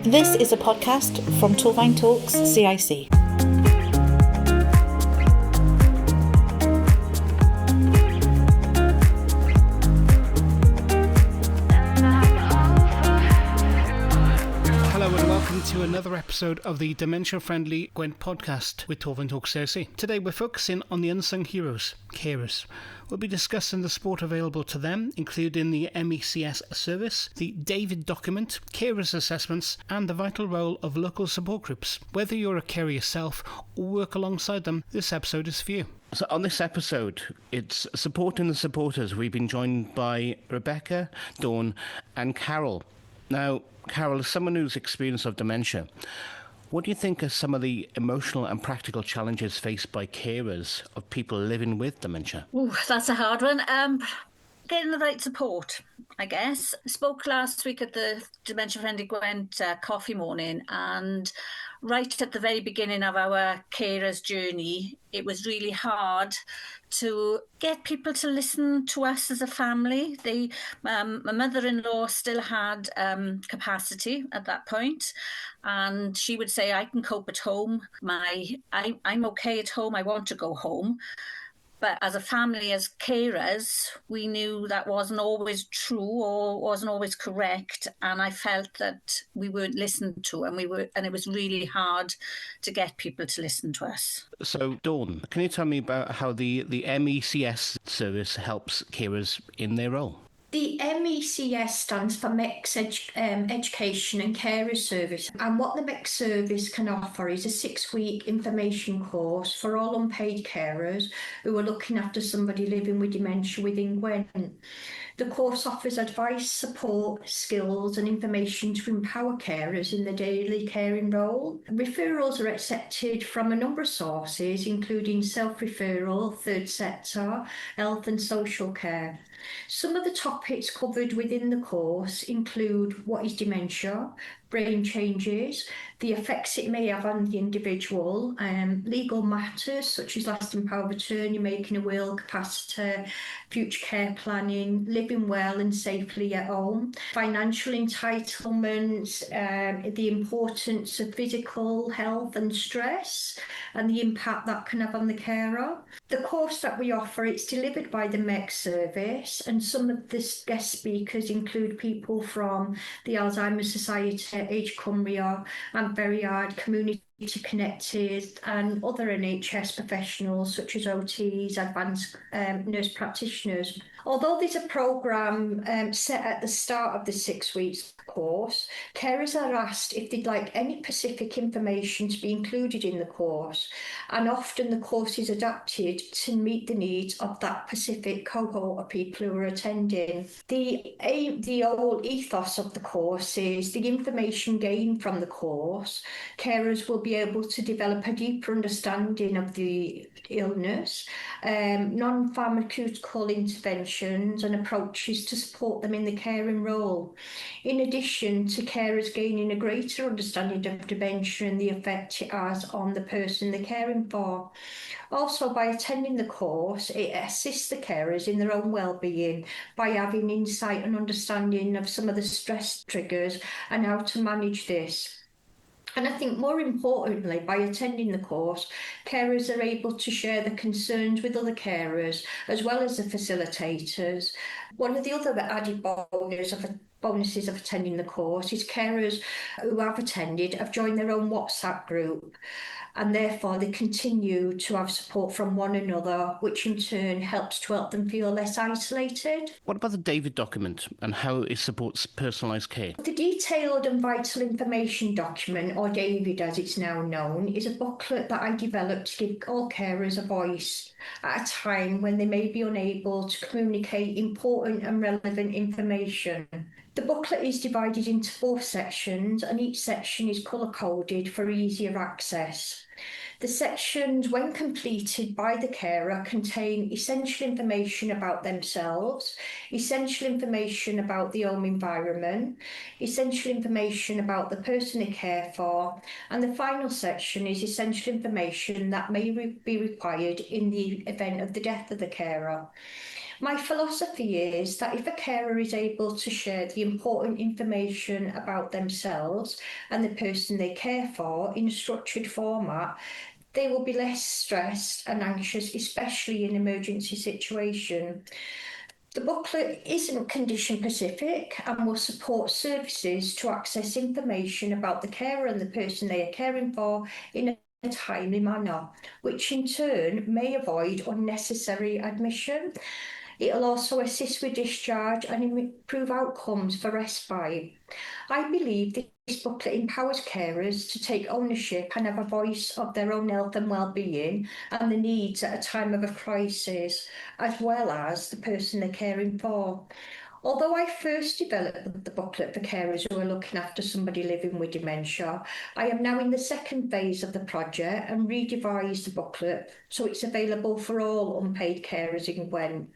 This is a podcast from Torvine Talks CIC. Hello and welcome to another episode of the dementia-friendly Gwent podcast with Torvine Talks CIC. Today we're focusing on the unsung heroes, carers. We'll be discussing the support available to them, including the MECS service, the David document, carers assessments, and the vital role of local support groups. Whether you're a carer yourself or work alongside them, this episode is for you. So on this episode, it's supporting the supporters. We've been joined by Rebecca, Dawn, and Carol. Now, Carol, as someone who's experienced of dementia, what do you think are some of the emotional and practical challenges faced by carers of people living with dementia? Ooh, that's a hard one. Getting the right support, I guess. I spoke last week at the Dementia Friendly Gwent coffee morning, and right at the very beginning of our carers journey, it was really hard to get people to listen to us as a family. My mother-in-law still had capacity at that point, and she would say, I can cope at home. I'm okay at home. I want to go home. But as a family, as carers, we knew that wasn't always true or wasn't always correct. And I felt that we weren't listened to, and it was really hard to get people to listen to us. So, Dawn, can you tell me about how the MECS service helps carers in their role? The MECS stands for MECS Education and Carer Service, and what the MECS service can offer is a 6-week information course for all unpaid carers who are looking after somebody living with dementia within Gwent. The course offers advice, support, skills and information to empower carers in the daily caring role. Referrals are accepted from a number of sources, including self-referral, third sector, health and social care. Some of the topics covered within the course include what is dementia, brain changes, the effects it may have on the individual, legal matters such as lasting power of attorney, making a will, capacity, future care planning, living well and safely at home, financial entitlements, the importance of physical health and stress, and the impact that can have on the carer. The course that we offer, it's delivered by the MECS service, and some of the guest speakers include people from the Alzheimer's Society, Age Cumbria, and Very Hard Community Connected, and other NHS professionals such as OTs, advanced nurse practitioners. Although there's a programme set at the start of the 6 weeks course, carers are asked if they'd like any specific information to be included in the course, and often the course is adapted to meet the needs of that specific cohort of people who are attending. The whole ethos of the course is the information gained from the course. Carers will be able to develop a deeper understanding of the illness, non-pharmaceutical interventions and approaches to support them in the caring role. In addition to carers gaining a greater understanding of dementia and the effect it has on the person they're caring for. Also, by attending the course, it assists the carers in their own well-being by having insight and understanding of some of the stress triggers and how to manage this. And I think more importantly, by attending the course, carers are able to share their concerns with other carers, as well as the facilitators. One of the other added bonuses of attending the course is carers who have attended have joined their own WhatsApp group, and therefore they continue to have support from one another, which in turn helps to help them feel less isolated. What about the David document and how it supports personalised care? The Detailed and Vital Information Document, or David as it's now known, is a booklet that I developed to give all carers a voice at a time when they may be unable to communicate important and relevant information. The booklet is divided into 4 sections, and each section is colour-coded for easier access. The sections, when completed by the carer, contain essential information about themselves, essential information about the home environment, essential information about the person they care for, and the final section is essential information that may be required in the event of the death of the carer. My philosophy is that if a carer is able to share the important information about themselves and the person they care for in a structured format, they will be less stressed and anxious, especially in emergency situation. The booklet isn't condition specific and will support services to access information about the carer and the person they are caring for in a timely manner, which in turn may avoid unnecessary admission. It'll also assist with discharge and improve outcomes for respite. I believe this booklet empowers carers to take ownership and have a voice of their own health and well-being and the needs at a time of a crisis, as well as the person they're caring for. Although I first developed the booklet for carers who are looking after somebody living with dementia, I am now in the second phase of the project and redevised the booklet so it's available for all unpaid carers in Gwent,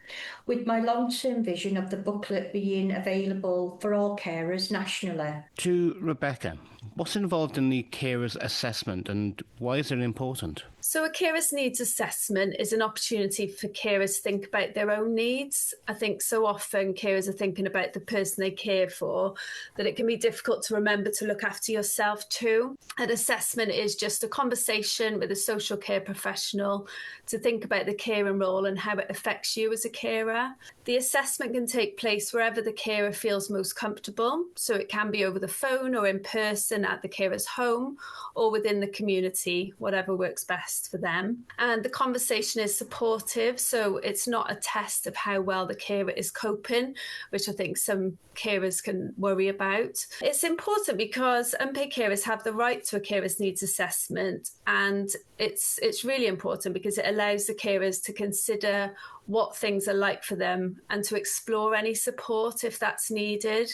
with my long-term vision of the booklet being available for all carers nationally. To Rebecca, what's involved in the carers assessment and why is it important? So a carers needs assessment is an opportunity for carers to think about their own needs. I think so often carers are thinking about the person they care for that it can be difficult to remember to look after yourself too. An assessment is just a conversation with a social care professional to think about the caring role and how it affects you as a carer. The assessment can take place wherever the carer feels most comfortable. So it can be over the phone or in person at the carer's home or within the community, whatever works best for them. And the conversation is supportive, so it's not a test of how well the carer is coping, which I think some carers can worry about. It's important because unpaid carers have the right to a carers needs assessment, and it's really important because it allows the carers to consider what things are like for them and to explore any support if that's needed.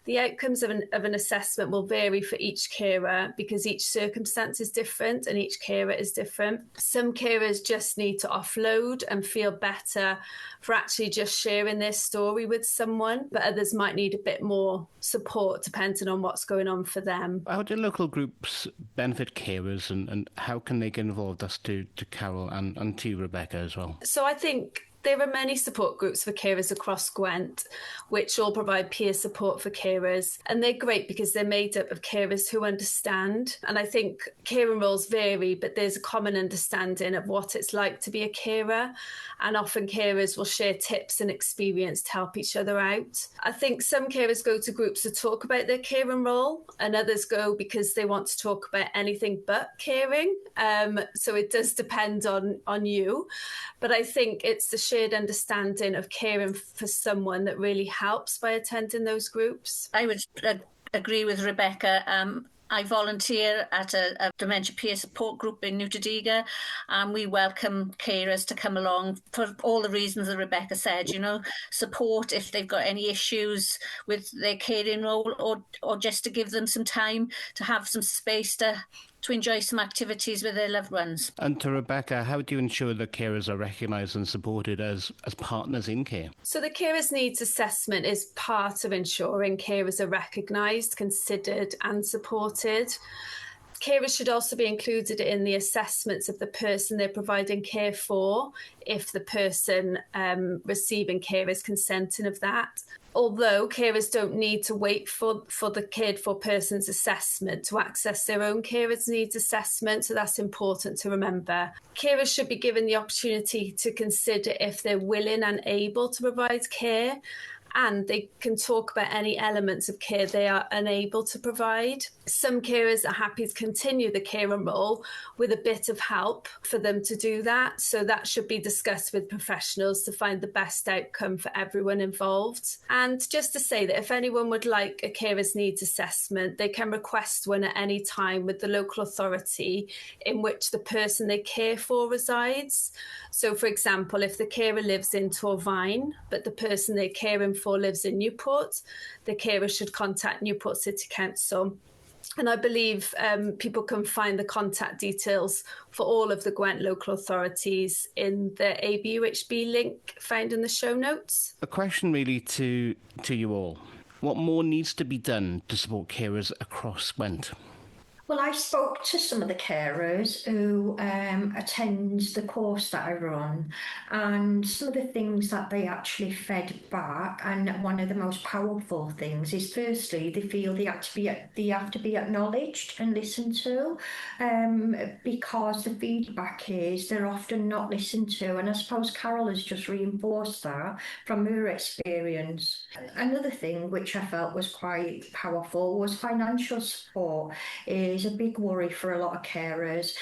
The outcomes of an assessment will vary for each carer because each circumstance is different and each carer is different. Some carers just need to offload and feel better for actually just sharing their story with someone, but others might need a bit more support depending on what's going on for them. How do local groups benefit carers and how can they get involved? That's to Carol and to Rebecca as well. So I think there are many support groups for carers across Gwent, which all provide peer support for carers. And they're great because they're made up of carers who understand. And I think caring roles vary, but there's a common understanding of what it's like to be a carer. And often carers will share tips and experience to help each other out. I think some carers go to groups to talk about their caring role, and others go because they want to talk about anything but caring. So it does depend on you. But I think it's the shared understanding of caring for someone that really helps by attending those groups. I would agree with Rebecca. I volunteer at a dementia peer support group in Newtadiga, and we welcome carers to come along for all the reasons that Rebecca said, support if they've got any issues with their caring role or just to give them some time to have some space to enjoy some activities with their loved ones. And to Rebecca, how do you ensure that carers are recognised and supported as partners in care? So the carers needs assessment is part of ensuring carers are recognised, considered and supported. Carers should also be included in the assessments of the person they're providing care for, if the person receiving care is consenting of that. Although carers don't need to wait for the cared for person's assessment to access their own carers needs assessment, so that's important to remember. Carers should be given the opportunity to consider if they're willing and able to provide care, and they can talk about any elements of care they are unable to provide. Some carers are happy to continue the carer role with a bit of help for them to do that. So that should be discussed with professionals to find the best outcome for everyone involved. And just to say that if anyone would like a carers needs assessment, they can request one at any time with the local authority in which the person they care for resides. So for example, if the carer lives in Torvine, but the person they're caring for lives in Newport, the carer should contact Newport City Council. And I believe people can find the contact details for all of the Gwent local authorities in the ABUHB link found in the show notes. A question really to you all. What more needs to be done to support carers across Gwent? Well, I spoke to some of the carers who attend the course that I run, and some of the things that they actually fed back. And one of the most powerful things is, firstly, they feel they have to be acknowledged and listened to, because the feedback is they're often not listened to. And I suppose Carol has just reinforced that from her experience. Another thing which I felt was quite powerful was financial support is a big worry for a lot of carers,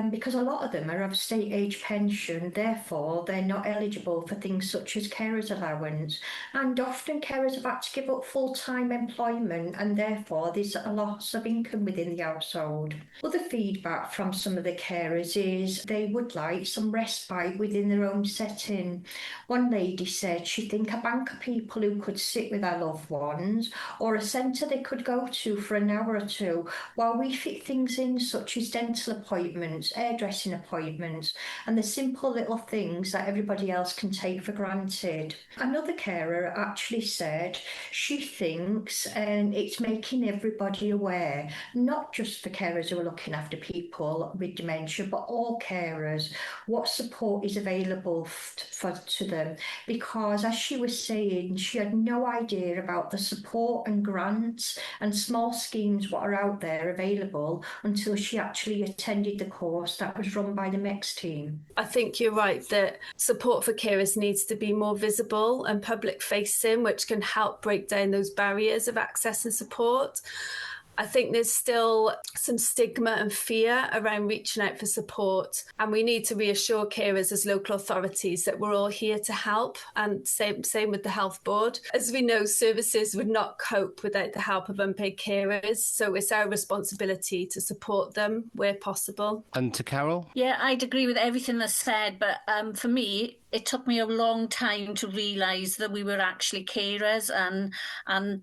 because a lot of them are of state age pension, therefore they're not eligible for things such as carers allowance, and often carers have had to give up full-time employment, and therefore there's a loss of income within the household. Other feedback from some of the carers is they would like some respite within their own setting. One lady said she'd think a bank of people who could sit with their loved ones, or a centre they could go to for an hour or two while we fit things in such as dental appointments, hairdressing appointments, and the simple little things that everybody else can take for granted. Another carer actually said she thinks it's making everybody aware, not just for carers who are looking after people with dementia, but all carers, what support is available to them. Because as she was saying, she had no idea about the support and grants and small schemes what are out there available until she actually attended the course that was run by the MECS team. I think you're right that support for carers needs to be more visible and public facing, which can help break down those barriers of access and support. I think there's still some stigma and fear around reaching out for support, and we need to reassure carers as local authorities that we're all here to help, and same with the health board. As we know, services would not cope without the help of unpaid carers, so it's our responsibility to support them where possible. And to Carol? Yeah, I'd agree with everything that's said, but for me, it took me a long time to realise that we were actually carers and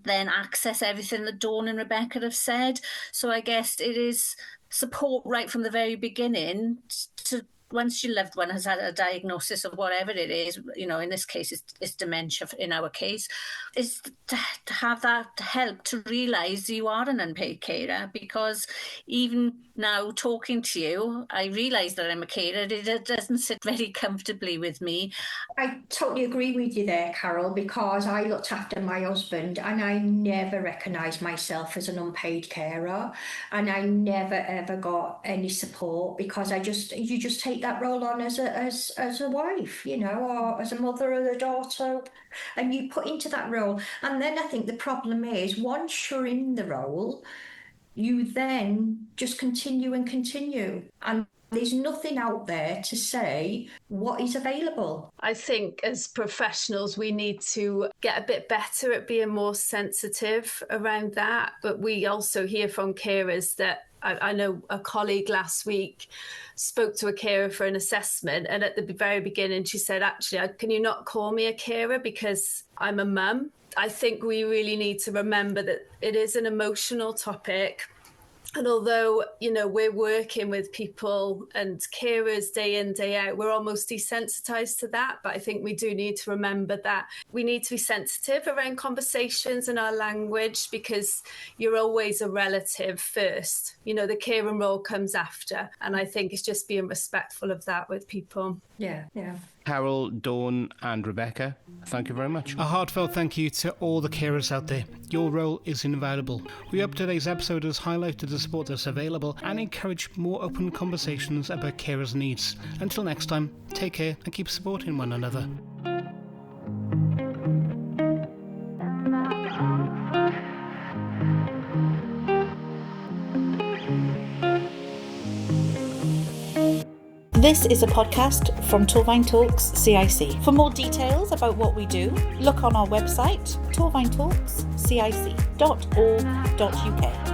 then access everything that Dawn and Rebecca have said. So I guess it is support right from the very beginning to once your loved one has had a diagnosis of whatever it is, in this case, it's dementia in our case, is to have that help to realise you are an unpaid carer. Because even now talking to you, I realise that I'm a carer. It doesn't sit very comfortably with me. I totally agree with you there, Carol, because I looked after my husband and I never recognised myself as an unpaid carer, and I never ever got any support, because you just take that role on as a wife, or as a mother or a daughter, and you put into that role. And then I think the problem is, once you're in the role, you then just continue, and there's nothing out there to say what is available. I think as professionals, we need to get a bit better at being more sensitive around that. But we also hear from carers that I know a colleague last week spoke to a carer for an assessment, and at the very beginning she said, actually, can you not call me a carer because I'm a mum? I think we really need to remember that it is an emotional topic. And although, we're working with people and carers day in, day out, we're almost desensitized to that. But I think we do need to remember that we need to be sensitive around conversations and our language, because you're always a relative first. The caring role comes after. And I think it's just being respectful of that with people. Yeah. Carol, Dawn and Rebecca, thank you very much. A heartfelt thank you to all the carers out there. Your role is invaluable. We hope today's episode has highlighted the support that's available and encouraged more open conversations about carers' needs. Until next time, take care and keep supporting one another. This is a podcast from Torvine Talks CIC. For more details about what we do, look on our website, torvinetalkscic.org.uk.